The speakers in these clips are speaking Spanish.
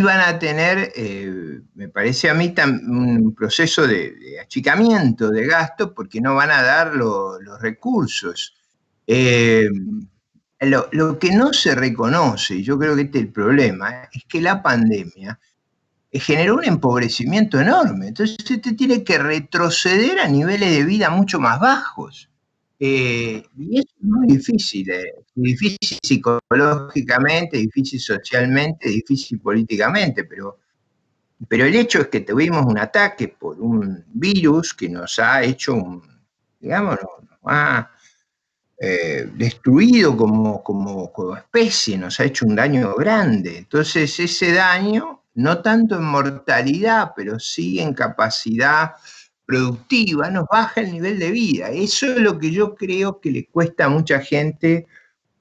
van a tener, me parece a mí, un proceso de achicamiento de gasto porque no van a dar los recursos. Lo que no se reconoce, y yo creo que este es el problema, es que la pandemia generó un empobrecimiento enorme. Entonces usted tiene que retroceder a niveles de vida mucho más bajos. Y eso es muy difícil, difícil psicológicamente, difícil socialmente, difícil políticamente, pero el hecho es que tuvimos un ataque por un virus que nos ha hecho digamos, nos ha destruido como especie, nos ha hecho un daño grande. Entonces ese daño, no tanto en mortalidad, pero sí en capacidad productiva, nos baja el nivel de vida. Eso es lo que yo creo que le cuesta a mucha gente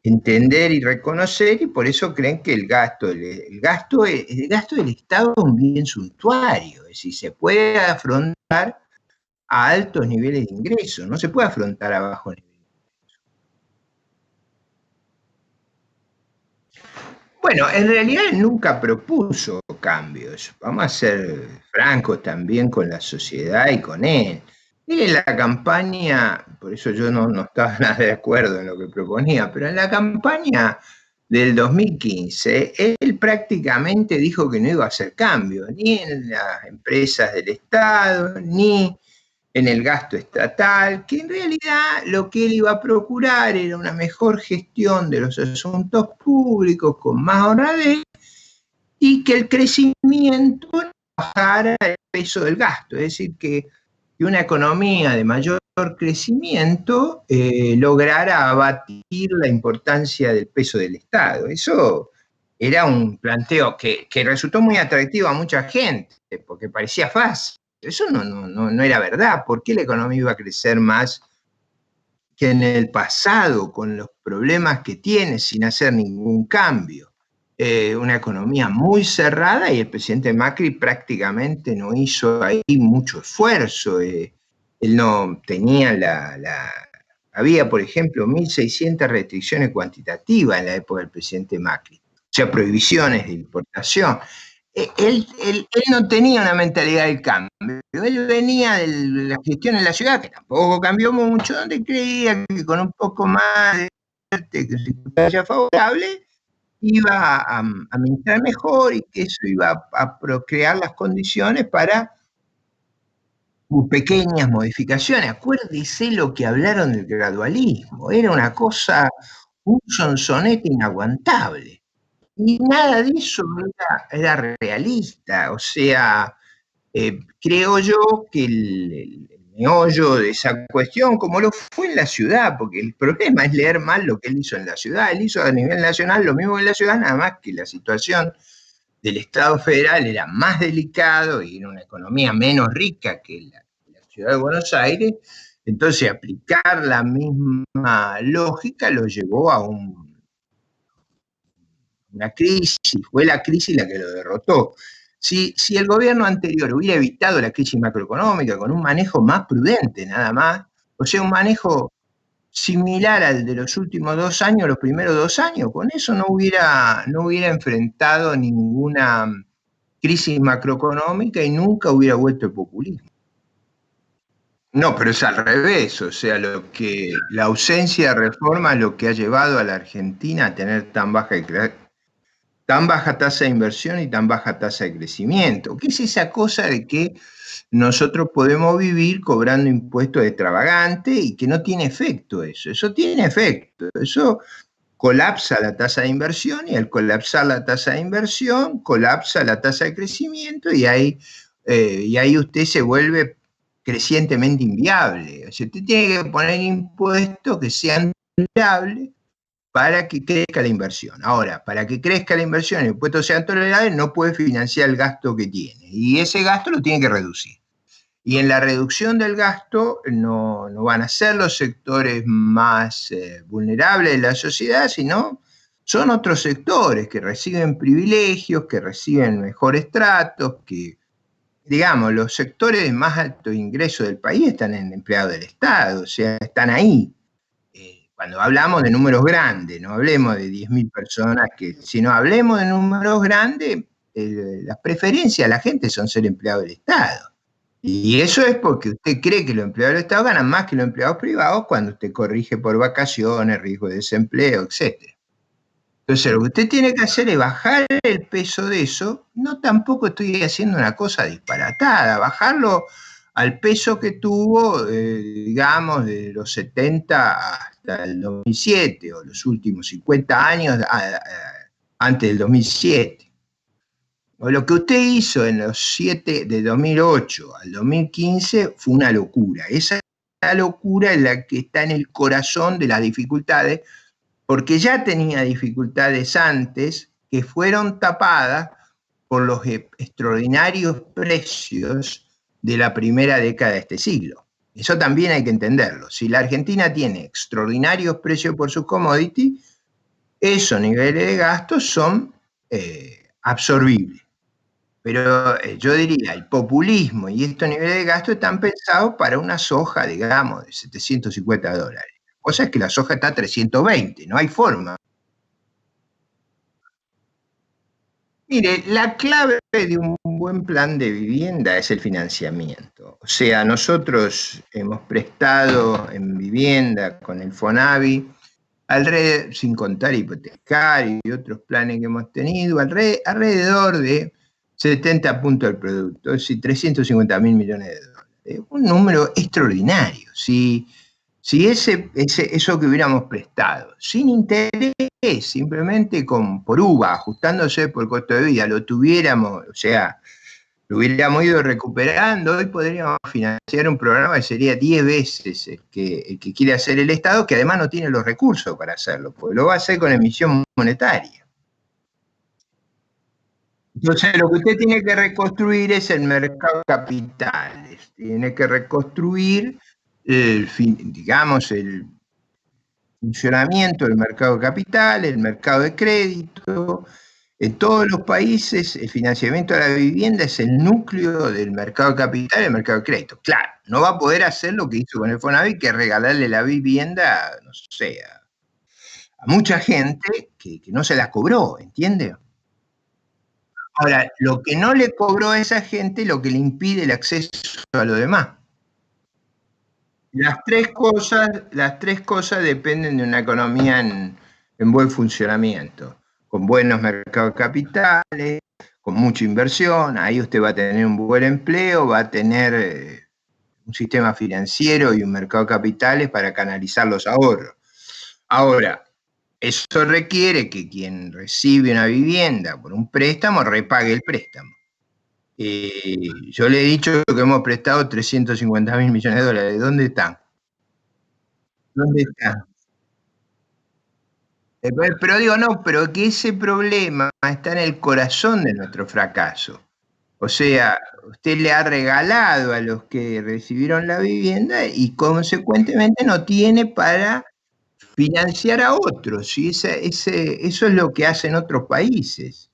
entender y reconocer, y por eso creen que el gasto del Estado es un bien suntuario, es decir, se puede afrontar a altos niveles de ingresos, no se puede afrontar a bajos niveles. Bueno, en realidad él nunca propuso cambios. Vamos a ser francos también con la sociedad y con él. Él en la campaña, por eso yo no estaba nada de acuerdo en lo que proponía, pero en la campaña del 2015, él prácticamente dijo que no iba a hacer cambios, ni en las empresas del Estado, ni en el gasto estatal, que en realidad lo que él iba a procurar era una mejor gestión de los asuntos públicos con más honradez y que el crecimiento no bajara el peso del gasto, es decir, que una economía de mayor crecimiento lograra abatir la importancia del peso del Estado. Eso era un planteo que resultó muy atractivo a mucha gente, porque parecía fácil. Eso no era verdad. ¿Por qué la economía iba a crecer más que en el pasado, con los problemas que tiene, sin hacer ningún cambio? Una economía muy cerrada y el presidente Macri prácticamente no hizo ahí mucho esfuerzo. Él no tenía había, por ejemplo, 1.600 restricciones cuantitativas en la época del presidente Macri, o sea, prohibiciones de importación. Él no tenía una mentalidad del cambio, él venía de la gestión en la ciudad, que tampoco cambió mucho, donde creía que con un poco más de circunstancias favorables iba a administrar mejor y que eso iba a crear las condiciones para pequeñas modificaciones. Acuérdese lo que hablaron del gradualismo, era una cosa, un sonsonete inaguantable. Y nada de eso era realista, o sea, creo yo que el meollo de esa cuestión, como lo fue en la ciudad, porque el problema es leer mal lo que él hizo en la ciudad. Él hizo a nivel nacional lo mismo que en la ciudad, nada más que la situación del Estado federal era más delicado y era una economía menos rica que la ciudad de Buenos Aires. Entonces, aplicar la misma lógica lo llevó a una crisis, fue la crisis la que lo derrotó. Si el gobierno anterior hubiera evitado la crisis macroeconómica con un manejo más prudente nada más, o sea, un manejo similar al de los últimos 2 años, los primeros 2 años, con eso no hubiera enfrentado ninguna crisis macroeconómica y nunca hubiera vuelto el populismo. No, pero es al revés, o sea, la ausencia de reforma es lo que ha llevado a la Argentina a tener tan baja tasa de inversión y tan baja tasa de crecimiento. ¿Qué es esa cosa de que nosotros podemos vivir cobrando impuestos extravagantes y que no tiene efecto eso? Eso tiene efecto, eso colapsa la tasa de inversión y al colapsar la tasa de inversión, colapsa la tasa de crecimiento y ahí usted se vuelve crecientemente inviable. O sea, usted tiene que poner impuestos que sean tolerables para que crezca la inversión. Ahora, para que crezca la inversión y los impuestos sean tolerables, no puede financiar el gasto que tiene. Y ese gasto lo tiene que reducir. Y en la reducción del gasto no van a ser los sectores más vulnerables de la sociedad, sino son otros sectores que reciben privilegios, que reciben mejores tratos, que, digamos, los sectores de más alto ingreso del país están en empleados del Estado, o sea, están ahí. Cuando hablamos de números grandes, no hablemos de 10.000 personas, sino hablemos de números grandes, las preferencias de la gente son ser empleado del Estado. Y eso es porque usted cree que los empleados del Estado ganan más que los empleados privados cuando usted corrige por vacaciones, riesgo de desempleo, etc. Entonces, lo que usted tiene que hacer es bajar el peso de eso. No, tampoco estoy haciendo una cosa disparatada, bajarlo al peso que tuvo, digamos, de los 70 hasta el 2007, o los últimos 50 años antes del 2007. O lo que usted hizo en los 7, de 2008 al 2015, fue una locura. Esa locura es la que está en el corazón de las dificultades, porque ya tenía dificultades antes que fueron tapadas por los extraordinarios precios de la primera década de este siglo. Eso también hay que entenderlo. Si la Argentina tiene extraordinarios precios por sus commodities, esos niveles de gastos son absorbibles. Pero yo diría, el populismo y estos niveles de gasto están pensados para una soja, digamos, de $750. La cosa es que la soja está a 320, no hay forma. Mire, la clave de un buen plan de vivienda es el financiamiento. O sea, nosotros hemos prestado en vivienda con el FONAVI, sin contar hipotecario y otros planes que hemos tenido, alrededor de 70 puntos del producto, es decir, 350.000 millones de dólares. Un número extraordinario. Si eso que hubiéramos prestado, sin interés, simplemente por UVA, ajustándose por costo de vida, lo tuviéramos, o sea, lo hubiéramos ido recuperando, hoy podríamos financiar un programa que sería 10 veces el que quiere hacer el Estado, que además no tiene los recursos para hacerlo, porque lo va a hacer con emisión monetaria. Entonces, lo que usted tiene que reconstruir es el mercado de capitales, tiene que reconstruir, digamos, el funcionamiento del mercado de capitales, el mercado de crédito. En todos los países, el financiamiento de la vivienda es el núcleo del mercado de capital y el mercado de crédito. Claro, no va a poder hacer lo que hizo con el FONAVI, que es regalarle la vivienda, no sé, a mucha gente que no se la cobró, ¿entiende? Ahora, lo que no le cobró a esa gente, lo que le impide el acceso a lo demás. Las tres cosas dependen de una economía en buen funcionamiento, con buenos mercados de capitales, con mucha inversión. Ahí usted va a tener un buen empleo, va a tener un sistema financiero y un mercado de capitales para canalizar los ahorros. Ahora, eso requiere que quien recibe una vivienda por un préstamo repague el préstamo. Yo le he dicho que hemos prestado 350.000 millones de dólares. ¿Dónde están? ¿Dónde están? Pero digo, no, pero que ese problema está en el corazón de nuestro fracaso. O sea, usted le ha regalado a los que recibieron la vivienda y consecuentemente no tiene para financiar a otros. Y eso es lo que hacen otros países.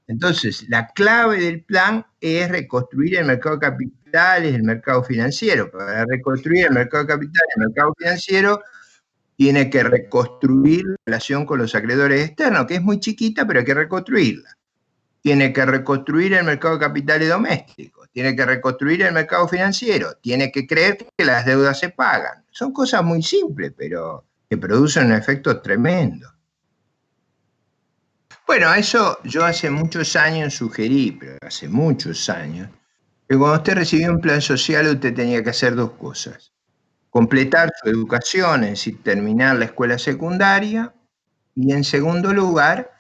Entonces, la clave del plan es reconstruir el mercado de capitales, el mercado financiero. Para reconstruir el mercado de capitales, el mercado financiero, tiene que reconstruir la relación con los acreedores externos, que es muy chiquita, pero hay que reconstruirla. Tiene que reconstruir el mercado de capitales domésticos, tiene que reconstruir el mercado financiero, tiene que creer que las deudas se pagan. Son cosas muy simples, pero que producen un efecto tremendo. Bueno, eso yo hace muchos años sugerí, pero hace muchos años, que cuando usted recibió un plan social usted tenía que hacer dos cosas. Completar su educación, es decir, terminar la escuela secundaria, y en segundo lugar,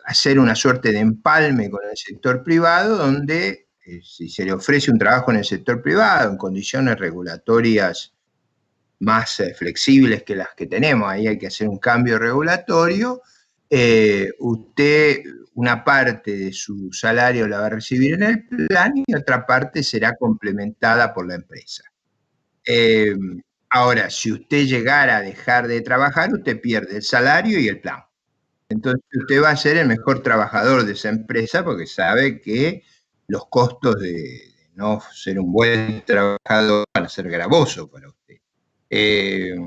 hacer una suerte de empalme con el sector privado, donde si se le ofrece un trabajo en el sector privado, en condiciones regulatorias más flexibles que las que tenemos, ahí hay que hacer un cambio regulatorio, usted una parte de su salario la va a recibir en el plan y otra parte será complementada por la empresa. Ahora, si usted llegara a dejar de trabajar, usted pierde el salario y el plan. Entonces usted va a ser el mejor trabajador de esa empresa porque sabe que los costos de no ser un buen trabajador van a ser gravosos para usted. Es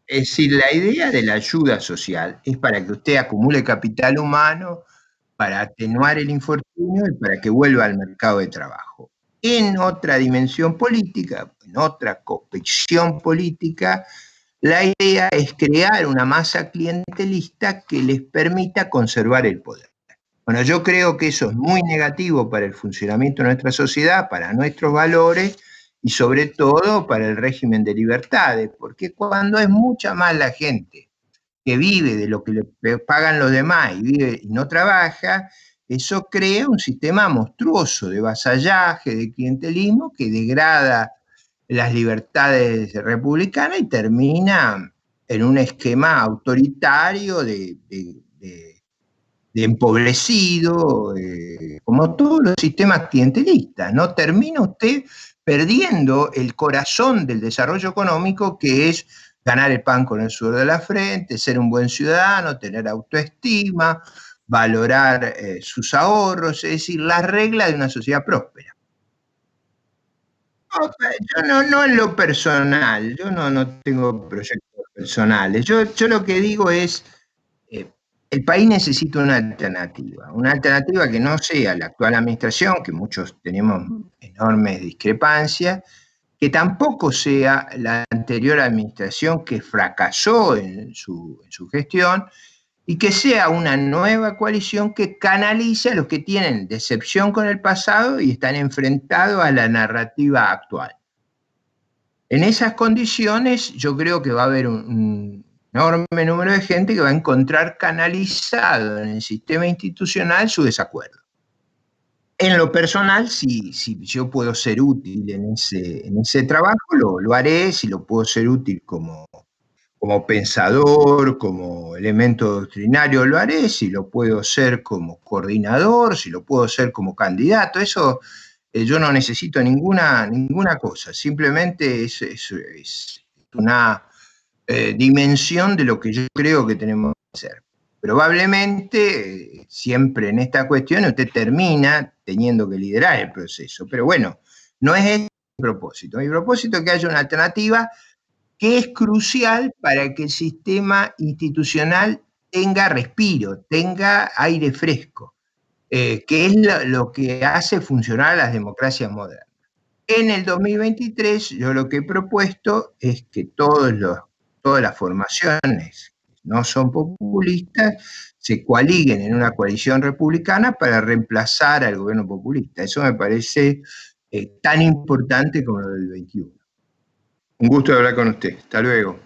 decir, la idea de la ayuda social es para que usted acumule capital humano, para atenuar el infortunio y para que vuelva al mercado de trabajo. En otra dimensión política, en otra competición política, la idea es crear una masa clientelista que les permita conservar el poder. Bueno, yo creo que eso es muy negativo para el funcionamiento de nuestra sociedad, para nuestros valores y sobre todo para el régimen de libertades, porque cuando es mucha más la gente que vive de lo que le pagan los demás y vive y no trabaja, eso crea un sistema monstruoso de vasallaje, de clientelismo que degrada las libertades republicanas y termina en un esquema autoritario de empobrecido, como todos los sistemas clientelistas, ¿no? Termina usted perdiendo el corazón del desarrollo económico, que es ganar el pan con el sudor de la frente, ser un buen ciudadano, tener autoestima, valorar sus ahorros, es decir, las reglas de una sociedad próspera. Yo no en lo personal, yo no tengo proyectos personales. Yo lo que digo es, eh, el país necesita una alternativa que no sea la actual administración, que muchos tenemos enormes discrepancias, que tampoco sea la anterior administración que fracasó en su gestión, y que sea una nueva coalición que canalice a los que tienen decepción con el pasado y están enfrentados a la narrativa actual. En esas condiciones, yo creo que va a haber un enorme número de gente que va a encontrar canalizado en el sistema institucional su desacuerdo. En lo personal, si yo puedo ser útil en ese trabajo, lo haré. Si lo puedo ser útil como pensador, como elemento doctrinario, lo haré. Si lo puedo ser como coordinador, si lo puedo ser como candidato, eso yo no necesito ninguna cosa, simplemente es una dimensión de lo que yo creo que tenemos que hacer. Probablemente, siempre en esta cuestión, usted termina teniendo que liderar el proceso, pero bueno, no es ese mi propósito. Mi propósito es que haya una alternativa que es crucial para que el sistema institucional tenga respiro, tenga aire fresco, que es lo que hace funcionar a las democracias modernas. En el 2023 yo lo que he propuesto es que todas las formaciones que no son populistas se coaliguen en una coalición republicana para reemplazar al gobierno populista. Eso me parece tan importante como lo del 21. Un gusto hablar con usted. Hasta luego.